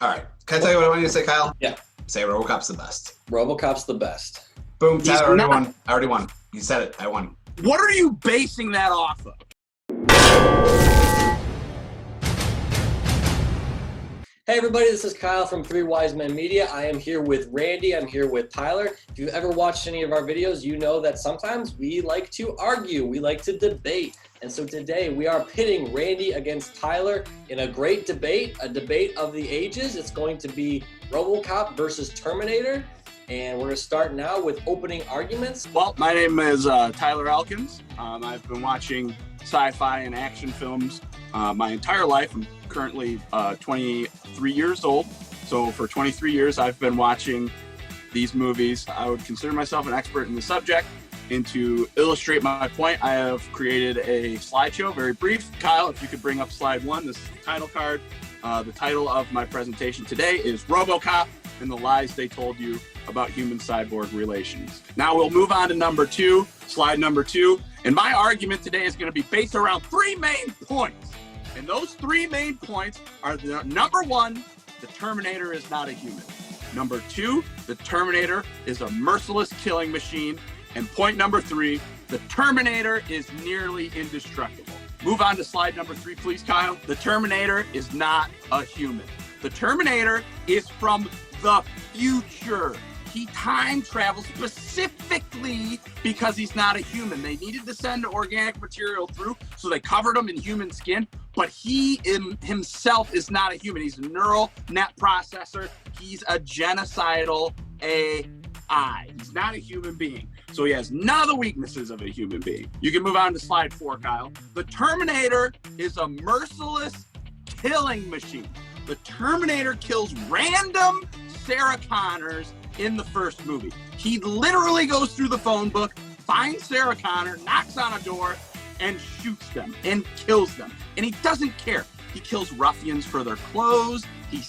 All right. Can I tell you what I want you to say, Kyle? Yeah. Say RoboCop's the best. RoboCop's the best. Boom. He's Tyler, not. I already won. You said it. I won. What are you basing that off of? Hey everybody, this is Kyle from Three Wise Men Media. I am here with Randy. I'm here with Tyler. If you've ever watched any of our videos, you know that sometimes we like to argue. We like to debate. And so today we are pitting Randy against Tyler in a great debate, a debate of the ages. It's going to be RoboCop versus Terminator. And we're going to start now with opening arguments. Well, my name is Tyler Elkins. I've been watching sci-fi and action films my entire life. I'm currently 23 years old. So for 23 years, I've been watching these movies. I would consider myself an expert in the subject. And to illustrate my point, I have created a slideshow, very brief. Kyle, if you could bring up slide 1, this is the title card. The title of my presentation today is RoboCop and the Lies They Told You About Human-Cyborg Relations. Now we'll move on to number 2, slide number 2. And my argument today is going to be based around 3 main points. And those 3 main points are number 1, the Terminator is not a human. Number 2, the Terminator is a merciless killing machine. And point number 3, the Terminator is nearly indestructible. Move on to slide number 3, please, Kyle. The Terminator is not a human. The Terminator is from the future. He time travels specifically because he's not a human. They needed to send organic material through, so they covered him in human skin, but he himself is not a human. He's a neural net processor. He's a genocidal AI. He's not a human being. So he has none of the weaknesses of a human being. You can move on to slide 4, Kyle. The Terminator is a merciless killing machine. The Terminator kills random Sarah Connors in the first movie. He literally goes through the phone book, finds Sarah Connor, knocks on a door, and shoots them and kills them. And he doesn't care. He kills ruffians for their clothes. He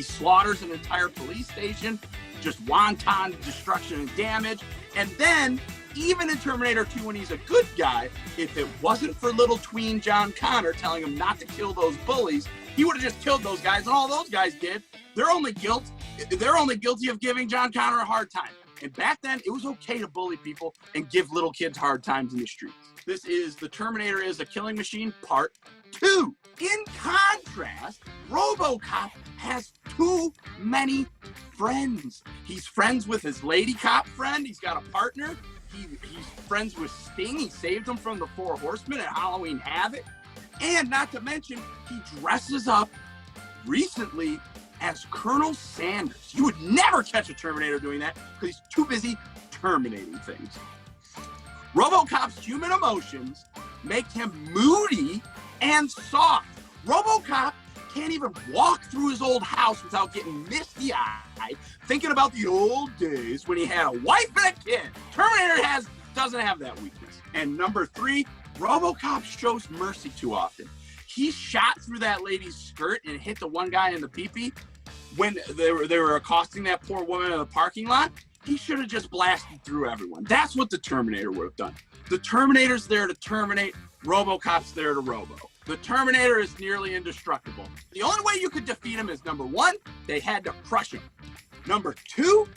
slaughters an entire police station, just wanton destruction and damage. And then, even in Terminator 2, when he's a good guy, if it wasn't for little tween John Connor telling him not to kill those bullies, he would have just killed those guys, and all those guys did. They're only guilty of giving John Connor a hard time. And back then, it was okay to bully people and give little kids hard times in the streets. This is The Terminator is a Killing Machine, Part 2. In contrast, RoboCop has too many friends. He's friends with his lady cop friend. He's got a partner. He's friends with Sting. He saved him from the 4 Horsemen at Halloween Havoc. And not to mention, he dresses up recently as Colonel Sanders. You would never catch a Terminator doing that because he's too busy terminating things. RoboCop's human emotions make him moody and soft. RoboCop can't even walk through his old house without getting misty-eyed, thinking about the old days when he had a wife and a kid. Terminator doesn't have that weakness. And number 3, RoboCop shows mercy too often. He shot through that lady's skirt and hit the one guy in the pee-pee when they were accosting that poor woman in the parking lot. He should have just blasted through everyone. That's what the Terminator would have done. The Terminator's there to terminate. RoboCop's there to robo. The Terminator is nearly indestructible. The only way you could defeat him is, number 1, they had to crush him. Number 2,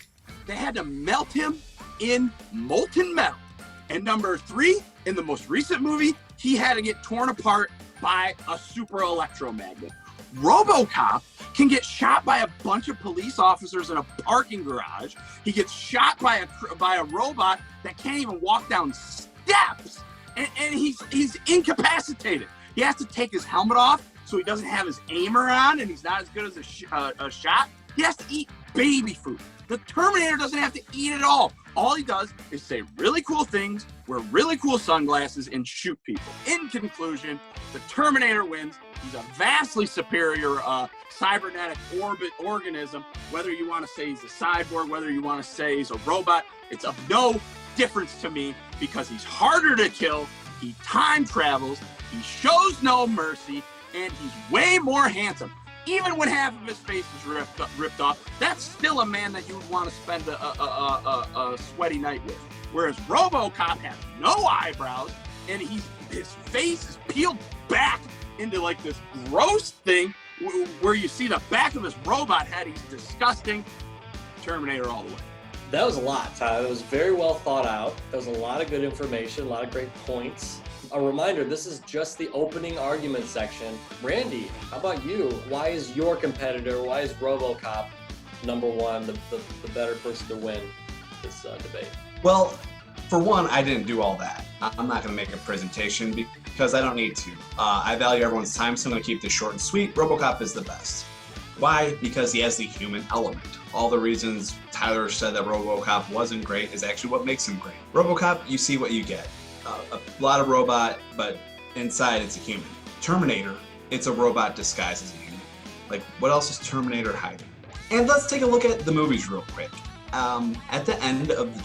they had to melt him in molten metal. And number 3, in the most recent movie, he had to get torn apart by a super electromagnet. RoboCop can get shot by a bunch of police officers in a parking garage. He gets shot by a robot that can't even walk down steps, and he's incapacitated. He has to take his helmet off so he doesn't have his aimer on, and he's not as good as a shot. He has to eat baby food. The Terminator doesn't have to eat at all. All he does is say really cool things, wear really cool sunglasses, and shoot people. In conclusion, the Terminator wins. He's a vastly superior cybernetic organism. Whether you want to say he's a cyborg, whether you want to say he's a robot, it's of no difference to me because he's harder to kill, he time travels, he shows no mercy, and he's way more handsome. Even when half of his face is ripped off, that's still a man that you would want to spend a sweaty night with. Whereas RoboCop has no eyebrows, and his face is peeled back into like this gross thing where you see the back of his robot head, he's disgusting. Terminator all the way. That was a lot, Tyler. That was very well thought out. That was a lot of good information, a lot of great points. A reminder, this is just the opening argument section. Randy, how about you? Why is your competitor, why is RoboCop number one, the better person to win this debate? Well, for one, I didn't do all that. I'm not going to make a presentation because I don't need to. I value everyone's time, so I'm going to keep this short and sweet. RoboCop is the best. Why? Because he has the human element. All the reasons Tyler said that RoboCop wasn't great is actually what makes him great. RoboCop, you see what you get. A lot of robot, but inside it's a human. Terminator, it's a robot disguised as a human. Like, what else is Terminator hiding? And let's take a look at the movies real quick. At the end of the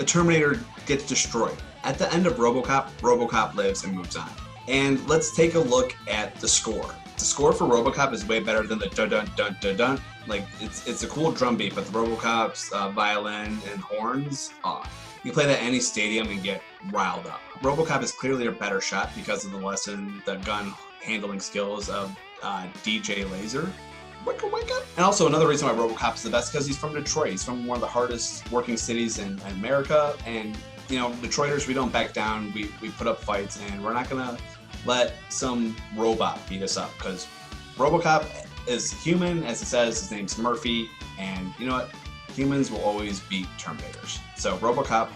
Terminator gets destroyed. At the end of RoboCop, RoboCop lives and moves on. And let's take a look at the score. The score for RoboCop is way better than the dun-dun-dun-dun-dun. Like, it's a cool drum beat, but the RoboCop's violin and horns, you play that at any stadium and get riled up. RoboCop is clearly a better shot because of the gun handling skills of DJ Laser. Wicka wicka. And also another reason why RoboCop is the best because he's from Detroit. He's from one of the hardest working cities in America. And, you know, Detroiters, we don't back down. We put up fights, and we're not going to let some robot beat us up because RoboCop is human. As it says, his name's Murphy. And you know what? Humans will always beat Terminators. So RoboCop,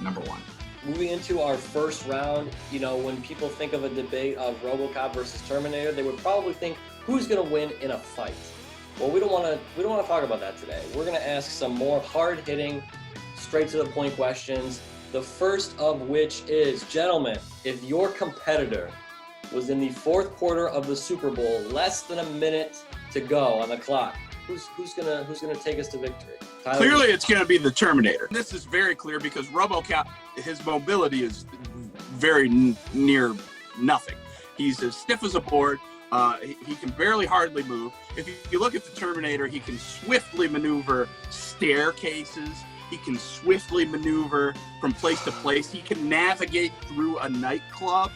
number one. Moving into our first round, you know, when people think of a debate of RoboCop versus Terminator, they would probably think, who's going to win in a fight? Well, we don't want to talk about that today. We're going to ask some more hard-hitting, straight-to-the-point questions. The first of which is, gentlemen, if your competitor was in the fourth quarter of the Super Bowl, less than a minute to go on the clock, who's gonna take us to victory? Tyler? Clearly, it's going to be the Terminator. This is very clear because RoboCop, his mobility is very near nothing. He's as stiff as a board. He can barely hardly move. If you look at the Terminator, he can swiftly maneuver staircases. He can swiftly maneuver from place to place. He can navigate through a nightclub,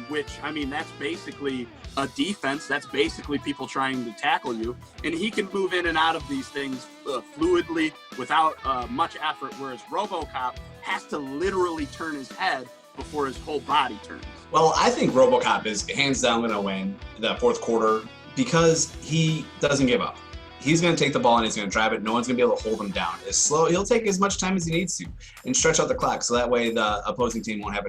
which, I mean, that's basically a defense. That's basically people trying to tackle you. And he can move in and out of these things fluidly without much effort, whereas RoboCop has to literally turn his head before his whole body turns. Well, I think RoboCop is hands down going to win the fourth quarter because he doesn't give up. He's going to take the ball and he's going to drive it. No one's going to be able to hold him down. It's slow. He'll take as much time as he needs to and stretch out the clock so that way the opposing team won't have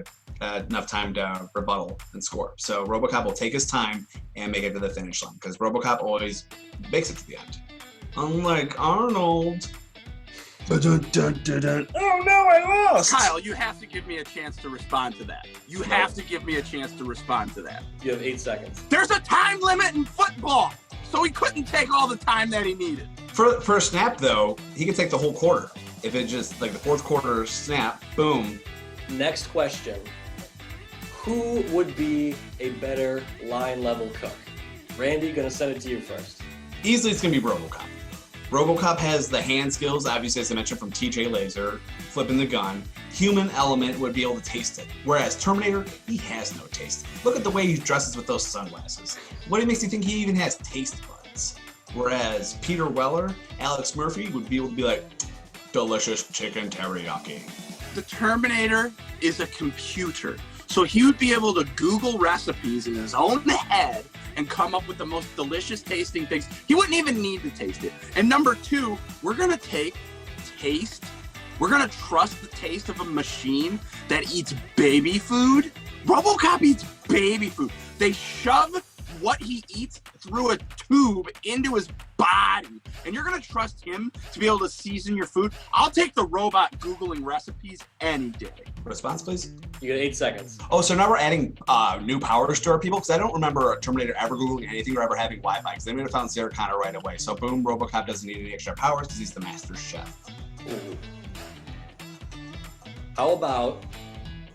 enough time to rebuttal and score. So RoboCop will take his time and make it to the finish line because RoboCop always makes it to the end. Unlike Arnold. Oh no, I lost! Kyle, you have to give me a chance to respond to that. You have to give me a chance to respond to that. You have 8 seconds. There's a time limit in football, so he couldn't take all the time that he needed. For a snap, though, he could take the whole quarter. If it just, like the fourth quarter snap, boom. Next question. Who would be a better line level cook? Randy, gonna send it to you first. Easily, it's gonna be RoboCop. RoboCop has the hand skills, obviously, as I mentioned, from TJ Laser, flipping the gun. Human element would be able to taste it. Whereas Terminator, he has no taste. Look at the way he dresses with those sunglasses. What makes you think he even has taste buds? Whereas Peter Weller, Alex Murphy, would be able to be like, delicious chicken teriyaki. The Terminator is a computer. So he would be able to Google recipes in his own head and come up with the most delicious tasting things. He wouldn't even need to taste it. And number two, we're gonna take taste. We're gonna trust the taste of a machine that eats baby food. RoboCop eats baby food. They shove what he eats through a tube into his body. And you're gonna trust him to be able to season your food? I'll take the robot Googling recipes any day. Response, please. You got 8 seconds. Oh, so now we're adding new powers to our people? Because I don't remember a Terminator ever Googling anything or ever having Wi-Fi. Because they would have found Sarah Connor right away. So boom, RoboCop doesn't need any extra powers because he's the master chef. Ooh. How about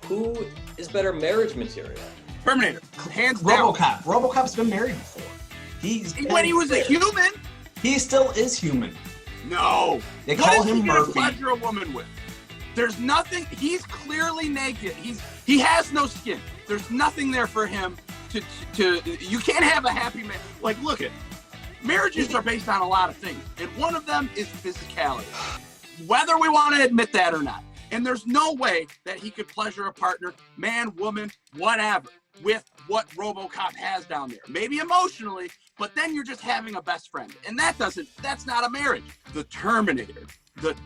who is better marriage material? Terminator, hands down. RoboCop's been married before. When he was a human. He still is human. No. They call him Murphy. What is he gonna Murphy. pleasure a woman with? There's nothing. He's clearly naked. He has no skin. There's nothing there for him you can't have a happy marriage. Like, look at marriages are based on a lot of things, and one of them is physicality, whether we want to admit that or not. And there's no way that he could pleasure a partner, man, woman, whatever, with what RoboCop has down there. Maybe emotionally, but then you're just having a best friend. And that's not a marriage. The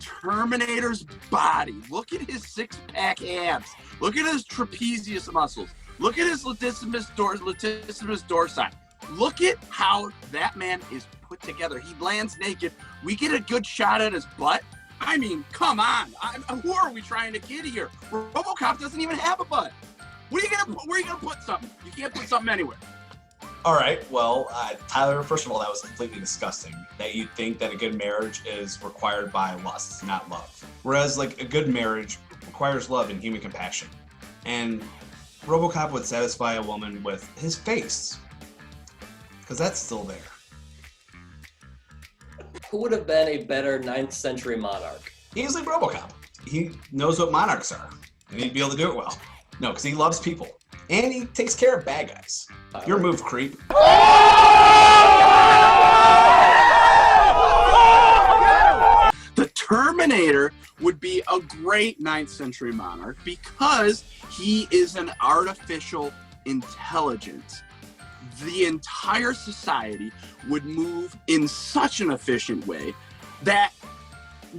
Terminator's body. Look at his six-pack abs. Look at his trapezius muscles. Look at his latissimus dorsi. Look at how that man is put together. He lands naked. We get a good shot at his butt. I mean, come on. Who are we trying to kid here? RoboCop doesn't even have a butt. Where are you gonna put something? You can't put something anywhere. All right, well, Tyler, first of all, that was completely disgusting. That you think that a good marriage is required by lust, not love. Whereas, like, a good marriage requires love and human compassion. And RoboCop would satisfy a woman with his face, because that's still there. Who would have been a better 9th century monarch? Easily RoboCop. He knows what monarchs are, and he'd be able to do it well. No, because he loves people. And he takes care of bad guys. Your move, creep. The Terminator would be a great 9th century monarch because he is an artificial intelligence. The entire society would move in such an efficient way that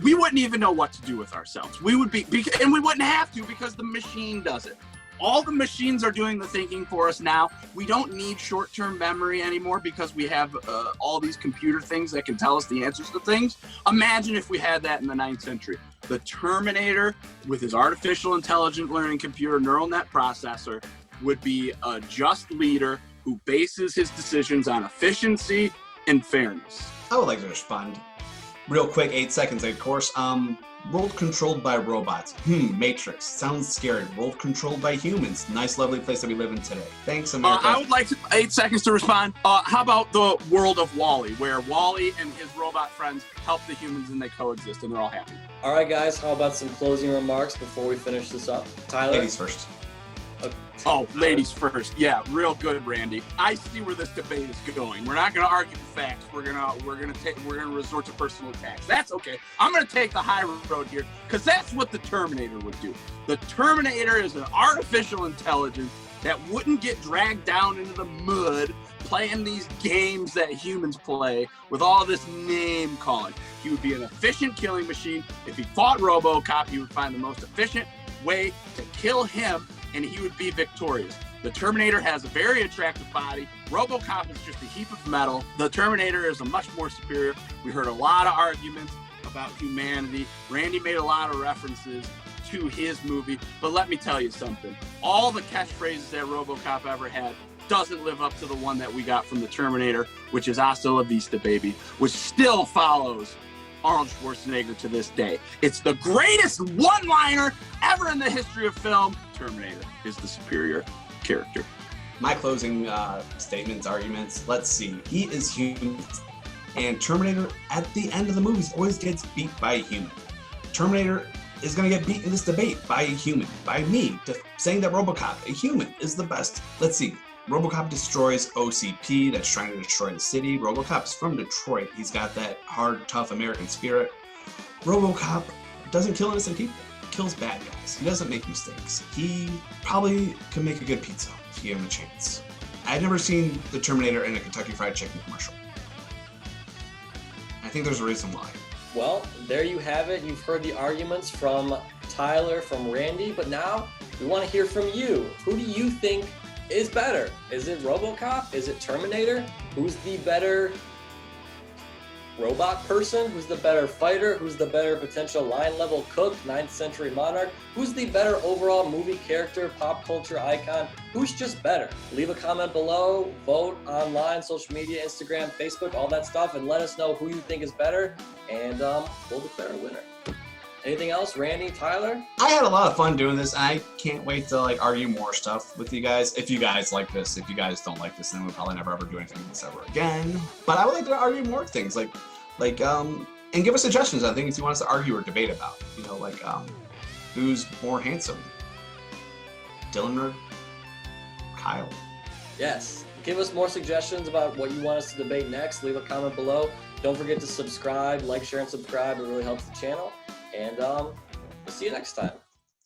we wouldn't even know what to do with ourselves. We would and we wouldn't have to because the machine does it. All the machines are doing the thinking for us now. We don't need short-term memory anymore because we have all these computer things that can tell us the answers to things. Imagine if we had that in the 9th century. The Terminator, with his artificial intelligent learning computer neural net processor, would be a just leader who bases his decisions on efficiency and fairness. I would like to respond. Real quick, 8 seconds, of course. World controlled by robots. Matrix. Sounds scary. World controlled by humans. Nice, lovely place that we live in today. Thanks, America. I would like 8 seconds to respond. How about the world of WALL-E, where WALL-E and his robot friends help the humans and they coexist and they're all happy? All right, guys, how about some closing remarks before we finish this up? Tyler? Ladies first. Oh, ladies first. Yeah, real good, Randy. I see where this debate is going. We're not going to argue the facts. We're gonna resort to personal attacks. That's okay. I'm going to take the high road here because that's what the Terminator would do. The Terminator is an artificial intelligence that wouldn't get dragged down into the mud playing these games that humans play with all this name calling. He would be an efficient killing machine. If he fought RoboCop, he would find the most efficient way to kill him, and he would be victorious. The Terminator has a very attractive body. RoboCop is just a heap of metal. The Terminator is a much more superior. We heard a lot of arguments about humanity. Randy made a lot of references to his movie, but let me tell you something. All the catchphrases that RoboCop ever had doesn't live up to the one that we got from the Terminator, which is "Hasta la vista, baby," which still follows Arnold Schwarzenegger to this day. It's the greatest one-liner ever in the history of film. Terminator is the superior character. My closing statements, arguments, let's see. He is human, and Terminator, at the end of the movies, always gets beat by a human. Terminator is going to get beat in this debate by a human, by me, saying that RoboCop, a human, is the best. Let's see. RoboCop destroys OCP that's trying to destroy the city. RoboCop's from Detroit. He's got that hard, tough American spirit. RoboCop doesn't kill innocent people. He kills bad guys. He doesn't make mistakes. He probably can make a good pizza if you give him a chance. I've never seen the Terminator in a Kentucky Fried Chicken commercial. I think there's a reason why. Well, there you have it. You've heard the arguments from Tyler, from Randy, but now we want to hear from you. Who do you think is better? Is it RoboCop? Is it Terminator? Who's the better robot person? Who's the better fighter? Who's the better potential line level cook, 9th century monarch? Who's the better overall movie character, pop culture icon? Who's just better? Leave a comment below, vote online, social media, Instagram, Facebook, all that stuff, and let us know who you think is better, and we'll declare a winner. Anything else, Randy, Tyler? I had a lot of fun doing this. I can't wait to argue more stuff with you guys. If you guys like this, if you guys don't like this, then we'll probably never ever do anything like this ever again. But I would like to argue more things, and give us suggestions on things you want us to argue or debate about. Who's more handsome, Dylan or Kyle? Yes. Give us more suggestions about what you want us to debate next. Leave a comment below. Don't forget to subscribe, like, share, and subscribe. It really helps the channel. And we'll see you next time.